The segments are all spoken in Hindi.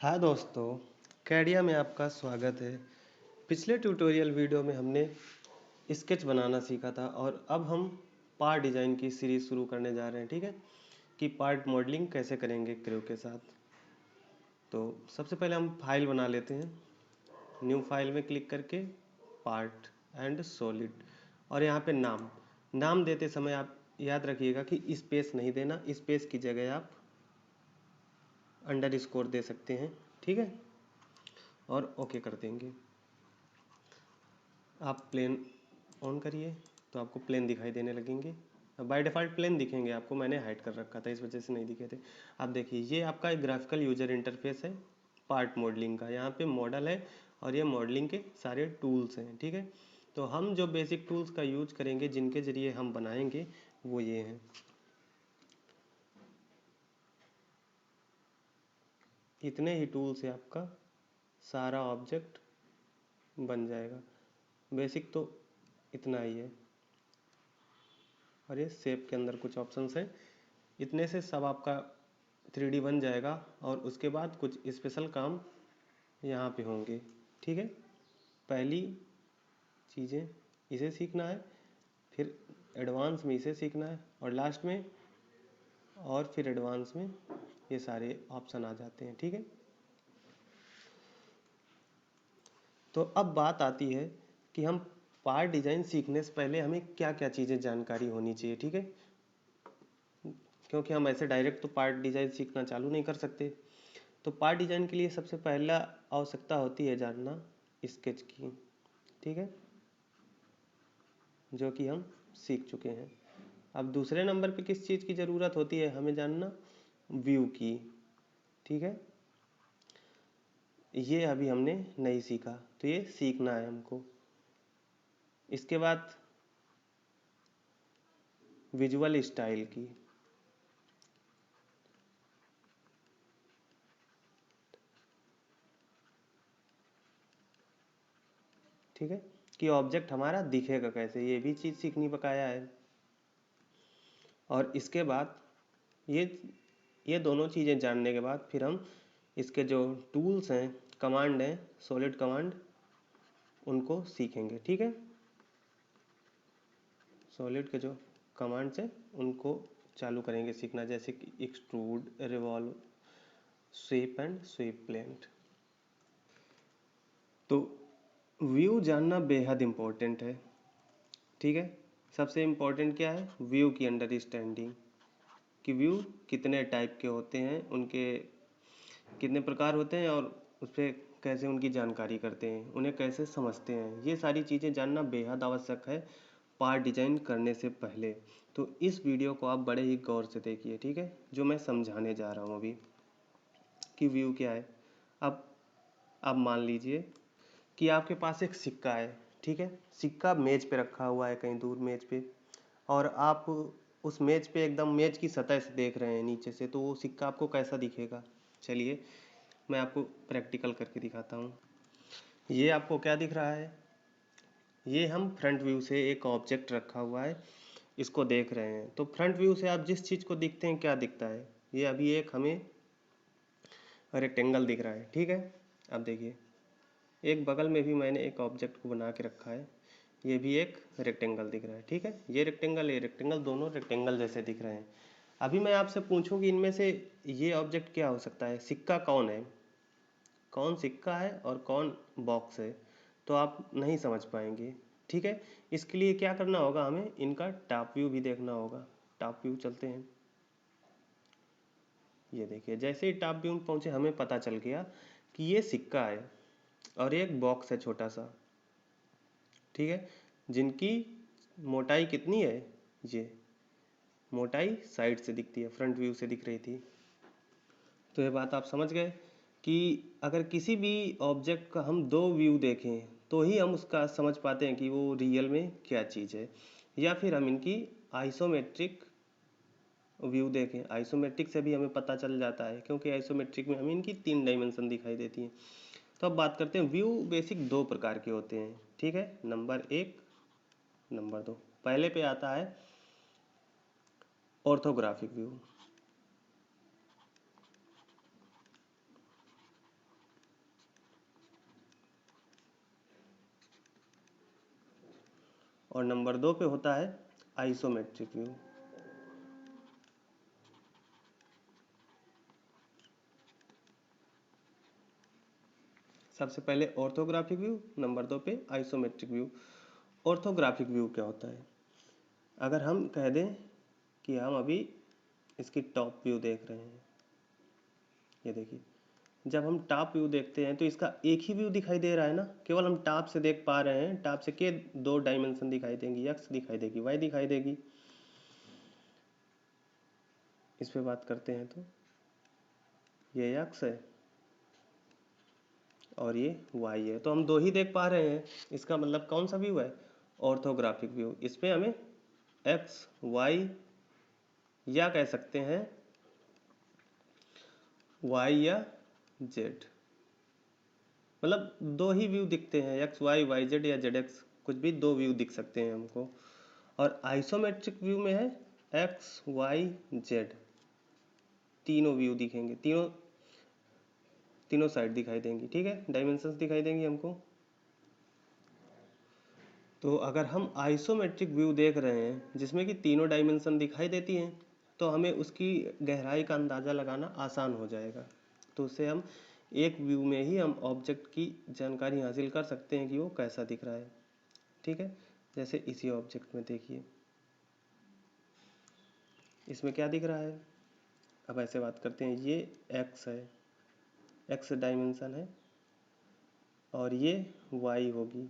हाँ दोस्तों, कैडिया में आपका स्वागत है। पिछले ट्यूटोरियल वीडियो में हमने स्केच बनाना सीखा था और अब हम पार्ट डिज़ाइन की सीरीज़ शुरू करने जा रहे हैं। ठीक है कि पार्ट मॉडलिंग कैसे करेंगे क्रू के साथ। तो सबसे पहले हम फाइल बना लेते हैं। न्यू फाइल में क्लिक करके पार्ट एंड सॉलिड, और यहाँ पे नाम नाम देते समय आप याद रखिएगा कि स्पेस नहीं देना, स्पेस की जगह आप अंडरस्कोर दे सकते हैं। ठीक है, और ओके कर देंगे। आप प्लेन ऑन करिए तो आपको प्लेन दिखाई देने लगेंगे। बाय डिफ़ॉल्ट प्लेन दिखेंगे आपको, मैंने हाइड कर रखा था इस वजह से नहीं दिखे थे। आप देखिए, ये आपका एक ग्राफिकल यूजर इंटरफेस है पार्ट मॉडलिंग का। यहाँ पे मॉडल है और ये मॉडलिंग के सारे टूल्स हैं। ठीक है, तो हम जो बेसिक टूल्स का यूज करेंगे, जिनके ज़रिए हम बनाएंगे, वो ये हैं। इतने ही टूल से आपका सारा ऑब्जेक्ट बन जाएगा। बेसिक तो इतना ही है, और ये शेप के अंदर कुछ ऑप्शंस हैं। इतने से सब आपका 3D बन जाएगा, और उसके बाद कुछ स्पेशल काम यहाँ पे होंगे। ठीक है, पहली चीज़ें इसे सीखना है, फिर एडवांस में इसे सीखना है, और लास्ट में और फिर एडवांस में ये सारे ऑप्शन आ जाते हैं। ठीक है, तो अब बात आती है कि हम पार्ट डिज़ाइन सीखने से पहले हमें क्या क्या चीज़ें जानकारी होनी चाहिए। ठीक है, क्योंकि हम ऐसे डायरेक्ट तो पार्ट डिज़ाइन सीखना चालू नहीं कर सकते। तो पार्ट डिज़ाइन के लिए सबसे पहला आवश्यकता होती है जानना स्केच की। ठीक है, जो कि हम सीख चुके हैं। अब दूसरे नंबर पे किस चीज़ की ज़रूरत होती है, हमें जानना व्यू की। ठीक है, ये अभी हमने नहीं सीखा, तो ये सीखना है हमको। इसके बाद विजुअल स्टाइल की। ठीक है, कि ऑब्जेक्ट हमारा दिखेगा कैसे, ये भी चीज़ सीखनी बकाया है। और इसके बाद ये दोनों चीज़ें जानने के बाद फिर हम इसके जो टूल्स हैं, कमांड हैं, सॉलिड कमांड, उनको सीखेंगे। ठीक है, सॉलिड के जो कमांड्स हैं उनको चालू करेंगे सीखना, जैसे कि extrude, revolve, sweep and sweep plane. तो व्यू जानना बेहद इम्पोर्टेंट है। ठीक है, सबसे इम्पोर्टेंट क्या है, व्यू की अंडरस्टैंडिंग, कि व्यू कितने टाइप के होते हैं, उनके कितने प्रकार होते हैं, और उस पर कैसे उनकी जानकारी करते हैं, उन्हें कैसे समझते हैं। ये सारी चीज़ें जानना बेहद आवश्यक है पार्ट डिजाइन करने से पहले। तो इस वीडियो को आप बड़े ही गौर से देखिए। ठीक है, जो मैं समझाने जा रहा हूँ अभी कि व्यू क्या है। अब आप मान लीजिए कि आपके पास एक सिक्का है। ठीक है, सिक्का मेज पे रखा हुआ है कहीं दूर मेज पे, और आप उस मेज पे एकदम मेज की सतह से देख रहे हैं नीचे से, तो वो सिक्का आपको कैसा दिखेगा। चलिए मैं आपको प्रैक्टिकल करके दिखाता हूँ। ये आपको क्या दिख रहा है, ये हम फ्रंट व्यू से एक ऑब्जेक्ट रखा हुआ है, इसको देख रहे हैं। तो फ्रंट व्यू से आप जिस चीज़ को दिखते हैं, क्या दिखता है, ये अभी एक हमें रेक्टेंगल दिख रहा है। ठीक है, अब देखिए, एक बगल में भी मैंने एक ऑब्जेक्ट को बना के रखा है, ये भी एक रेक्टेंगल दिख रहा है। ठीक है, ये रेक्टेंगल दोनों रेक्टेंगल जैसे दिख रहे हैं। अभी मैं आपसे पूछूं कि इनमें से ये ऑब्जेक्ट क्या हो सकता है, सिक्का कौन है, कौन सिक्का है और कौन बॉक्स है, तो आप नहीं समझ पाएंगे। ठीक है, इसके लिए क्या करना होगा, हमें इनका टॉप व्यू भी देखना होगा। टॉप व्यू चलते हैं, ये देखिए, जैसे ही टॉप व्यू में पहुंचे हमें पता चल गया कि ये सिक्का है और एक बॉक्स है छोटा सा। ठीक है, जिनकी मोटाई कितनी है, ये मोटाई साइड से दिखती है, फ्रंट व्यू से दिख रही थी। तो ये बात आप समझ गए कि अगर किसी भी ऑब्जेक्ट का हम दो व्यू देखें तो ही हम उसका समझ पाते हैं कि वो रियल में क्या चीज़ है। या फिर हम इनकी आइसोमेट्रिक व्यू देखें, आइसोमेट्रिक से भी हमें पता चल जाता है, क्योंकि आइसोमेट्रिक में हमें इनकी 3 डायमेंशन दिखाई देती हैं। तो अब बात करते हैं, व्यू बेसिक 2 प्रकार के होते हैं। ठीक है, नंबर 1, नंबर 2। पहले पे आता है ऑर्थोग्राफिक व्यू। और नंबर 2 पे होता है आइसोमेट्रिक व्यू। सबसे पहले ऑर्थोग्राफिक व्यू, नंबर 2 पे आइसोमेट्रिक व्यू। ऑर्थोग्राफिक व्यू क्या होता है? अगर हम कह दें कि हम अभी इसकी टॉप व्यू देख रहे हैं, ये देखिए, जब हम टॉप व्यू देखते हैं तो इसका एक ही व्यू दिखाई दे रहा है ना, केवल हम टॉप से देख पा रहे हैं। टॉप से के दो डायमेंशन दिखाई देंगी, एक्स दिखाई देगी, वाई दिखाई देगी। इस पे बात करते हैं तो ये एक्स है और ये वाई है, तो हम दो ही देख पा रहे हैं। इसका मतलब कौन सा व्यू है? Orthographic view. इसमें हमें एक्स वाई या कह सकते हैं वाई या जेड, मतलब दो ही व्यू दिखते हैं, एक्स वाई, वाई जेड या जेड एक्स, कुछ भी दो व्यू दिख सकते हैं हमको। और आइसोमेट्रिक व्यू में है एक्स वाई जेड, तीनों व्यू दिखेंगे, तीनों तीनों साइड दिखाई देंगी, ठीक है, डायमेंशंस दिखाई देंगी हमको। तो अगर हम आइसोमेट्रिक व्यू देख रहे हैं जिसमें कि तीनों डायमेंशन दिखाई देती हैं, तो हमें उसकी गहराई का अंदाज़ा लगाना आसान हो जाएगा। तो उससे हम एक व्यू में ही हम ऑब्जेक्ट की जानकारी हासिल कर सकते हैं कि वो कैसा दिख रहा है, ठीक है। जैसे इसी ऑब्जेक्ट में देखिए, इसमें क्या दिख रहा है। अब ऐसे बात करते हैं, ये एक्स है, एक्स डायमेंशन है, और ये वाई होगी,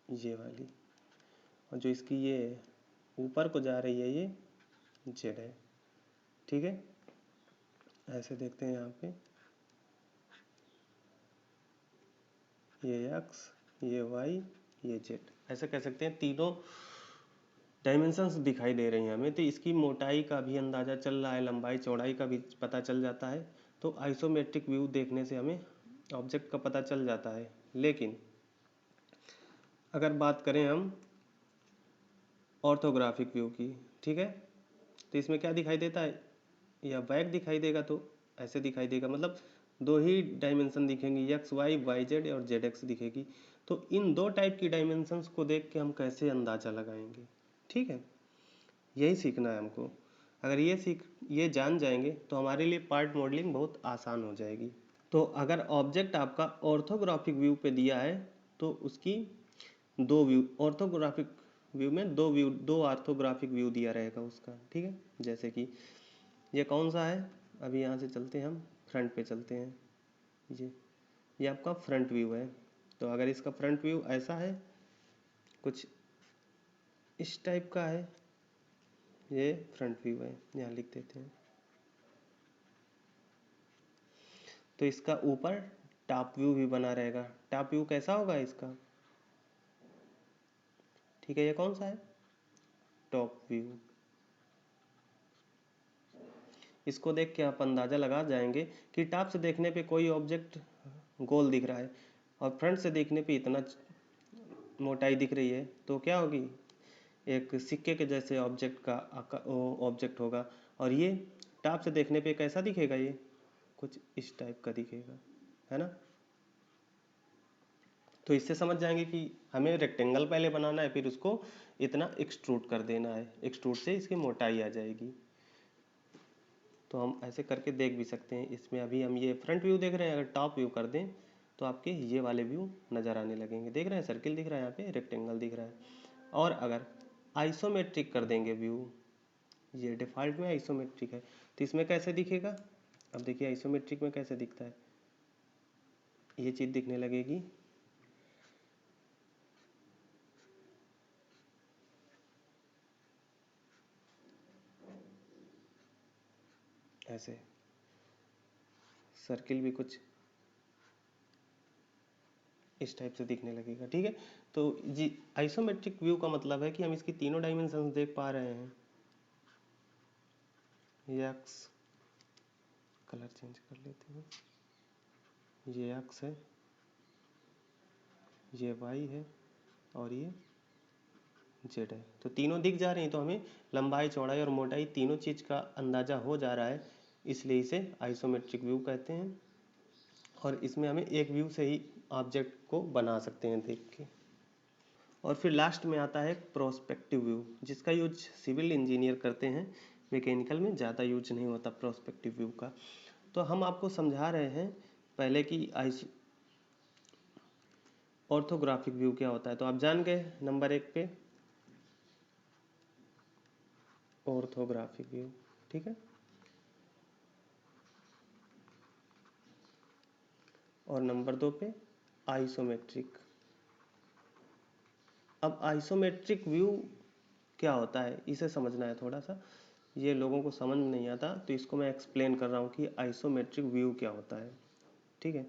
ये वाली, और जो इसकी ये ऊपर को जा रही है ये जेड है, ठीक है। ऐसे देखते हैं यहाँ पे, ये एक्स, ये वाई, ये जेड, ऐसे कह सकते हैं तीनों डायमेंशंस दिखाई दे रही हैं हमें। तो इसकी मोटाई का भी अंदाज़ा चल रहा है, लंबाई चौड़ाई का भी पता चल जाता है। तो आइसोमेट्रिक व्यू देखने से हमें ऑब्जेक्ट का पता चल जाता है। लेकिन अगर बात करें हम ऑर्थोग्राफिक व्यू की, ठीक है, तो इसमें क्या दिखाई देता है, या बैक दिखाई देगा, तो ऐसे दिखाई देगा, मतलब दो ही डायमेंशन दिखेंगी, एक्स वाई, वाई जेड और जेड एक्स दिखेगी। तो इन दो टाइप की डायमेंशंस को देख के हम कैसे अंदाज़ा लगाएंगे, ठीक है, यही सीखना है हमको। अगर ये जान जाएंगे तो हमारे लिए पार्ट मॉडलिंग बहुत आसान हो जाएगी। तो अगर ऑब्जेक्ट आपका ऑर्थोग्राफिक व्यू पे दिया है तो उसकी दो व्यू, ऑर्थोग्राफिक व्यू में दो ऑर्थोग्राफिक व्यू दिया रहेगा उसका, ठीक है। जैसे कि ये कौन सा है, अभी यहाँ से चलते हैं, हम फ्रंट पे चलते हैं, ये आपका फ्रंट व्यू है। तो अगर इसका फ्रंट व्यू ऐसा है, कुछ इस टाइप का है, ये फ्रंट व्यू है, यहाँ लिख देते हैं। तो इसका ऊपर टॉप व्यू भी बना रहेगा। टॉप व्यू कैसा होगा इसका, ठीक है, ये कौन सा है, टॉप व्यू। इसको देख के आप अंदाज़ा लगा जाएंगे कि टॉप से देखने पे कोई ऑब्जेक्ट गोल दिख रहा है और फ्रंट से देखने पे इतना मोटाई दिख रही है, तो क्या होगी, एक सिक्के के जैसे ऑब्जेक्ट का ऑब्जेक्ट होगा। और ये टॉप से देखने पे कैसा दिखेगा, ये कुछ इस टाइप का दिखेगा, है ना। तो इससे समझ जाएंगे कि हमें रेक्टेंगल पहले बनाना है, फिर उसको इतना एक्सट्रूड कर देना है, एक्सट्रूड से इसकी मोटाई आ जाएगी। तो हम ऐसे करके देख भी सकते हैं। इसमें अभी हम ये फ्रंट व्यू देख रहे हैं, अगर टॉप व्यू कर दें तो आपके ये वाले व्यू नज़र आने लगेंगे। देख रहे हैं, सर्किल दिख रहा है, यहाँ पे रेक्टेंगल दिख रहा है। और अगर आइसोमेट्रिक कर देंगे व्यू, ये डिफ़ॉल्ट में आइसोमेट्रिक है, तो इसमें कैसे दिखेगा। अब देखिए आइसोमेट्रिक में कैसे दिखता है, ये चीज़ दिखने लगेगी, ऐसे सर्किल भी कुछ इस टाइप से दिखने लगेगा, ठीक है। तो जी आइसोमेट्रिक व्यू का मतलब है कि हम इसकी तीनों डायमेंशंस देख पा रहे हैं। ये एक्स, कलर चेंज कर लेते हैं, ये एक्स है, ये वाई है और ये जेड है। तो तीनों दिख जा रही हैं, तो हमें लंबाई चौड़ाई और मोटाई तीनों चीज़ का अंदाज़ा हो जा रहा है, इसलिए इसे आइसोमेट्रिक व्यू कहते हैं। और इसमें हमें एक व्यू से ही ऑब्जेक्ट को बना सकते हैं देख के। और फिर लास्ट में आता है प्रोस्पेक्टिव व्यू, जिसका यूज सिविल इंजीनियर करते हैं, मैकेनिकल में ज़्यादा यूज नहीं होता प्रोस्पेक्टिव व्यू का। तो हम आपको समझा रहे हैं पहले कि ऑर्थोग्राफिक व्यू क्या होता है। तो आप जान गए नंबर 1 पे ऑर्थोग्राफिक व्यू, ठीक है। और नंबर 2 पे आइसोमेट्रिक। अब आइसोमेट्रिक व्यू क्या होता है इसे समझना है थोड़ा सा, ये लोगों को समझ में नहीं आता, तो इसको मैं एक्सप्लेन कर रहा हूँ कि आइसोमेट्रिक व्यू क्या होता है, ठीक है।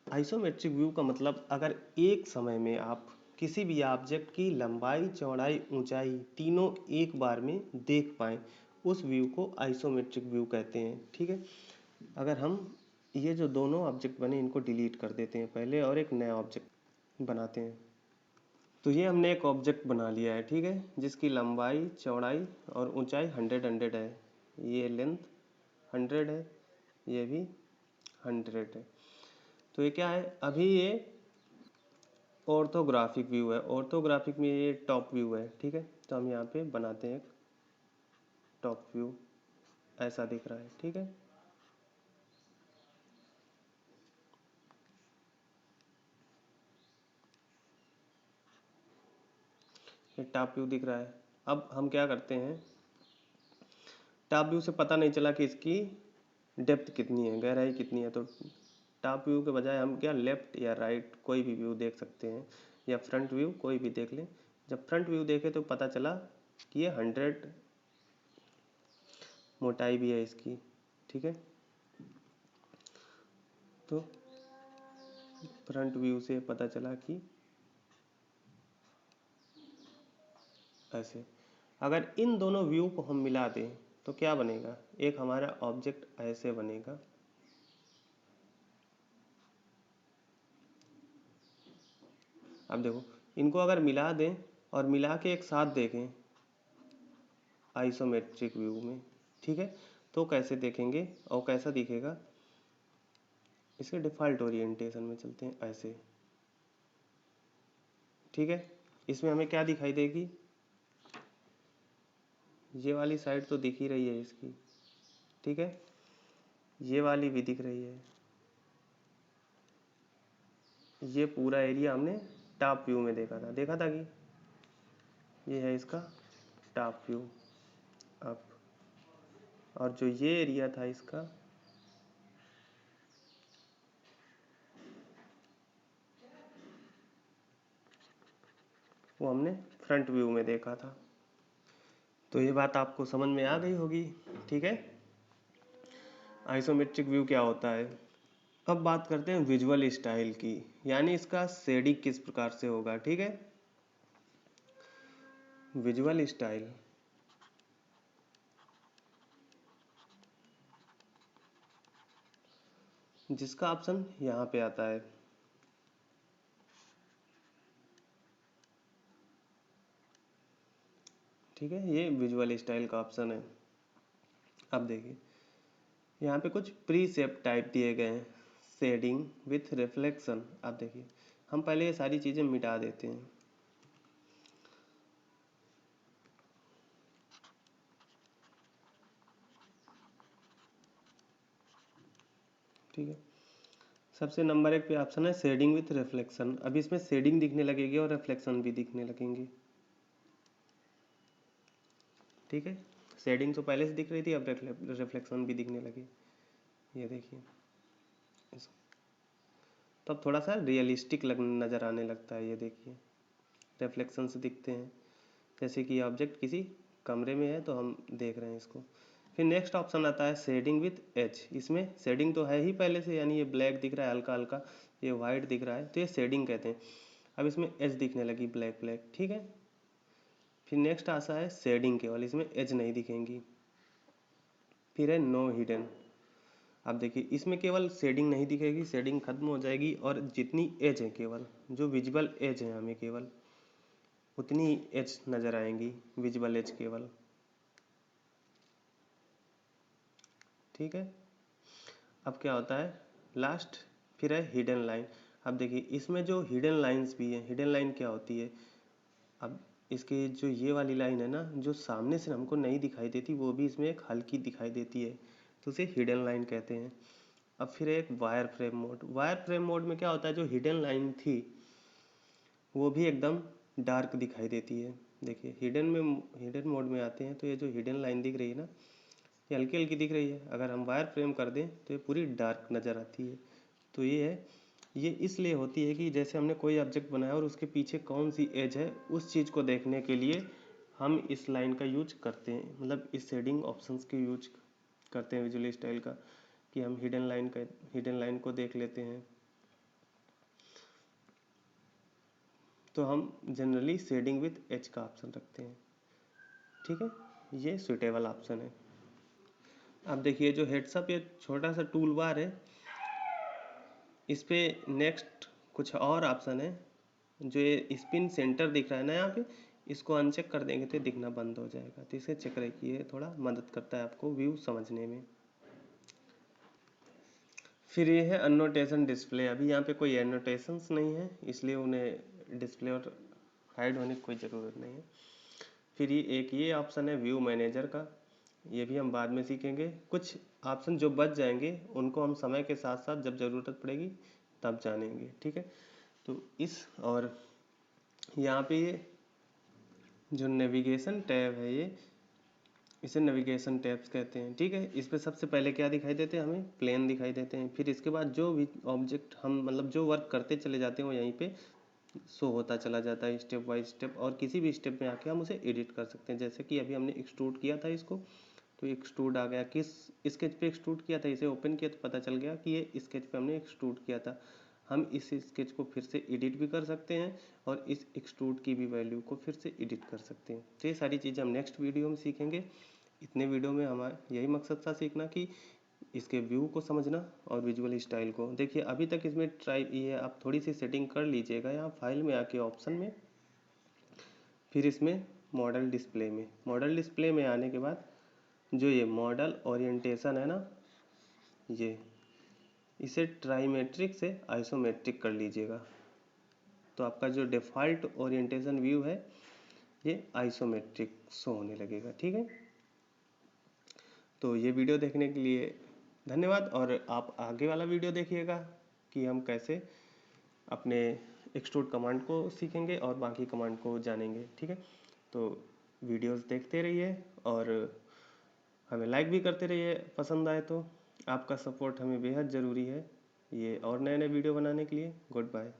आइसोमेट्रिक व्यू का मतलब अगर एक समय में आप किसी भी ऑब्जेक्ट की लंबाई, चौड़ाई, ऊंचाई तीनों एक बार में देख पाएँ, उस व्यू को आइसोमेट्रिक व्यू कहते हैं, ठीक है। अगर हम ये जो दोनों ऑब्जेक्ट बने इनको डिलीट कर देते हैं पहले और एक नया ऑब्जेक्ट बनाते हैं, तो ये हमने एक ऑब्जेक्ट बना लिया है, ठीक है, जिसकी लंबाई, चौड़ाई और ऊंचाई 100 है, ये लेंथ 100 है, ये भी 100 है। तो ये क्या है, अभी ये ऑर्थोग्राफिक व्यू है। ऑर्थोग्राफिक में ये टॉप व्यू है, ठीक है। तो हम यहाँ पे बनाते हैं एक टॉप व्यू, ऐसा दिख रहा है, ठीक है। ये टॉप व्यू दिख रहा है। अब हम क्या करते हैं, टॉप व्यू से पता नहीं चला कि इसकी डेप्थ कितनी है, गहराई कितनी है, तो टॉप व्यू के बजाय हम क्या लेफ्ट या राइट कोई भी व्यू देख सकते हैं, या फ्रंट व्यू कोई भी देख लें। जब फ्रंट व्यू देखे तो पता चला कि ये 100 मोटाई भी है इसकी, ठीक है। तो फ्रंट व्यू से पता चला कि ऐसे, अगर इन दोनों व्यू को हम मिला दें तो क्या बनेगा, एक हमारा ऑब्जेक्ट ऐसे बनेगा, अब देखो इनको अगर मिला दें और मिला के एक साथ देखें आइसोमेट्रिक व्यू में, ठीक है, तो कैसे देखेंगे और कैसा दिखेगा, इसके डिफ़ॉल्ट ओरिएंटेशन में चलते हैं ऐसे, ठीक है। इसमें हमें क्या दिखाई देगी, ये वाली साइड तो दिख ही रही है इसकी, ठीक है, ये वाली भी दिख रही है, ये पूरा एरिया हमने टॉप व्यू में देखा था कि ये है इसका टॉप व्यू अप, और जो ये एरिया था इसका वो हमने फ्रंट व्यू में देखा था। तो ये बात आपको समझ में आ गई होगी, ठीक है, आइसोमेट्रिक व्यू क्या होता है। अब बात करते हैं विजुअल स्टाइल की, यानी इसका शेडिंग किस प्रकार से होगा, ठीक है। विजुअल स्टाइल, जिसका ऑप्शन यहाँ पे आता है, ठीक है, ये विजुअल स्टाइल का ऑप्शन है। अब देखिए यहाँ पे कुछ प्री सेप टाइप दिए गए हैं, शेडिंग विथ रिफ्लेक्शन। अब देखिए हम पहले ये सारी चीज़ें मिटा देते हैं, ठीक है। सबसे नंबर 1 पे ऑप्शन है शेडिंग विथ रिफ्लेक्शन। अब इसमें शेडिंग दिखने लगेगी और रिफ्लेक्शन भी दिखने लगेंगी, ठीक है। शेडिंग तो पहले से दिख रही थी, अब रिफ्लेक्शन भी दिखने लगी, ये देखिए। तो अब थोड़ा सा रियलिस्टिक लग नज़र आने लगता है, ये देखिए रिफ्लेक्शन से दिखते हैं, जैसे कि ऑब्जेक्ट किसी कमरे में है तो हम देख रहे हैं इसको। फिर नेक्स्ट ऑप्शन आता है शेडिंग विथ एज। इसमें शेडिंग तो है ही पहले से, यानी ये ब्लैक दिख रहा है हल्का हल्का, ये वाइट दिख रहा है, तो ये शेडिंग कहते हैं। अब इसमें एज दिखने लगी ब्लैक ब्लैक, ठीक है। फिर नेक्स्ट आता है शेडिंग केवल, इसमें एज नहीं दिखेंगी। फिर है नो हिडन। अब देखिए इसमें केवल शेडिंग नहीं दिखेगी, शेडिंग खत्म हो जाएगी, और जितनी एज है केवल जो विजिबल एज है हमें केवल उतनी एज नज़र आएंगी, विजिबल एज केवल, ठीक है। अब क्या होता है लास्ट, फिर है हिडन लाइन। अब देखिए इसमें जो हिडन लाइंस भी है, हिडन लाइन क्या होती है, अब इसके जो ये वाली लाइन है ना, जो सामने से हमको नहीं दिखाई देती वो भी इसमें एक हल्की दिखाई देती है, तो उसे हिडन लाइन कहते हैं। अब फिर एक wire frame mode, wire frame mode में क्या होता है, जो हिडन लाइन थी वो भी एकदम डार्क दिखाई देती है। देखिए हिडन मोड में आते हैं तो ये जो हिडन लाइन दिख रही है ना, ये हल्की हल्की दिख रही है, अगर हम वायर फ्रेम कर दें तो ये पूरी डार्क नज़र आती है। तो ये है, ये इसलिए होती है कि जैसे हमने कोई ऑब्जेक्ट बनाया और उसके पीछे कौन सी एज है उस चीज़ को देखने के लिए हम इस लाइन का यूज करते हैं, मतलब इस शेडिंग ऑप्शंस के यूज करते हैं विजुअल स्टाइल का, कि हम हिडन लाइन को देख लेते हैं। तो हम जनरली शेडिंग विथ एज का ऑप्शन रखते हैं, ठीक है, ये सुटेबल ऑप्शन है। अब देखिए जो हेड्सअप ये छोटा सा टूल बार है, इस पे नेक्स्ट कुछ और ऑप्शन है, जो ये स्पिन सेंटर दिख रहा है ना यहाँ पे, इसको अनचेक कर देंगे तो ये दिखना बंद हो जाएगा, तो इसे चेक रखिए, थोड़ा मदद करता है आपको व्यू समझने में। फिर ये है अनोटेशन डिस्प्ले, अभी यहाँ पे कोई एनोटेशंस नहीं है इसलिए उन्हें डिस्प्ले और हाइड होने की कोई ज़रूरत नहीं है। फिर ये ऑप्शन है व्यू मैनेजर का, ये भी हम बाद में सीखेंगे। कुछ ऑप्शन जो बच जाएंगे उनको हम समय के साथ साथ जब ज़रूरत पड़ेगी तब जानेंगे, ठीक है। तो इस और यहाँ पे ये जो नेविगेशन टैब है, ये इसे नेविगेशन टैब्स कहते हैं, ठीक है। इस पे सबसे पहले क्या दिखाई देते हैं, हमें प्लेन दिखाई देते हैं, फिर इसके बाद जो भी ऑब्जेक्ट हम मतलब जो वर्क करते चले जाते हैं वो यहीं पे शो होता चला जाता है स्टेप बाय स्टेप, और किसी भी स्टेप में आके हम उसे एडिट कर सकते हैं। जैसे कि अभी हमने एक्सट्रूड किया था इसको, तो एक्सट्रूड आ गया, किस स्केच पे एक्सट्रूड किया था, इसे ओपन किया तो पता चल गया कि ये स्केच पे हमने एक्सट्रूड किया था। हम इस स्केच को फिर से एडिट भी कर सकते हैं और इस एक्सट्रूड की भी वैल्यू को फिर से एडिट कर सकते हैं। तो ये सारी चीज़ें हम नेक्स्ट वीडियो में सीखेंगे। इतने वीडियो में हमारा यही मकसद था सीखना, कि इसके व्यू को समझना और विजुअल स्टाइल को। देखिए अभी तक इसमें ट्राई ये आप थोड़ी सी सेटिंग कर लीजिएगा, यहाँ फाइल में आके ऑप्शन में, फिर इसमें मॉडल डिस्प्ले में आने के बाद जो ये मॉडल ओरिएंटेशन है ना, ये इसे ट्राइमेट्रिक से आइसोमेट्रिक कर लीजिएगा, तो आपका जो डिफ़ॉल्ट ओरिएंटेशन व्यू है ये आइसोमेट्रिक शो होने लगेगा, ठीक है। तो ये वीडियो देखने के लिए धन्यवाद, और आप आगे वाला वीडियो देखिएगा कि हम कैसे अपने एक्सट्रूड कमांड को सीखेंगे और बाकी कमांड को जानेंगे, ठीक है। तो वीडियोस देखते रहिए और हमें लाइक भी करते रहिए पसंद आए तो। आपका सपोर्ट हमें बेहद ज़रूरी है ये और नए नए वीडियो बनाने के लिए। Good bye.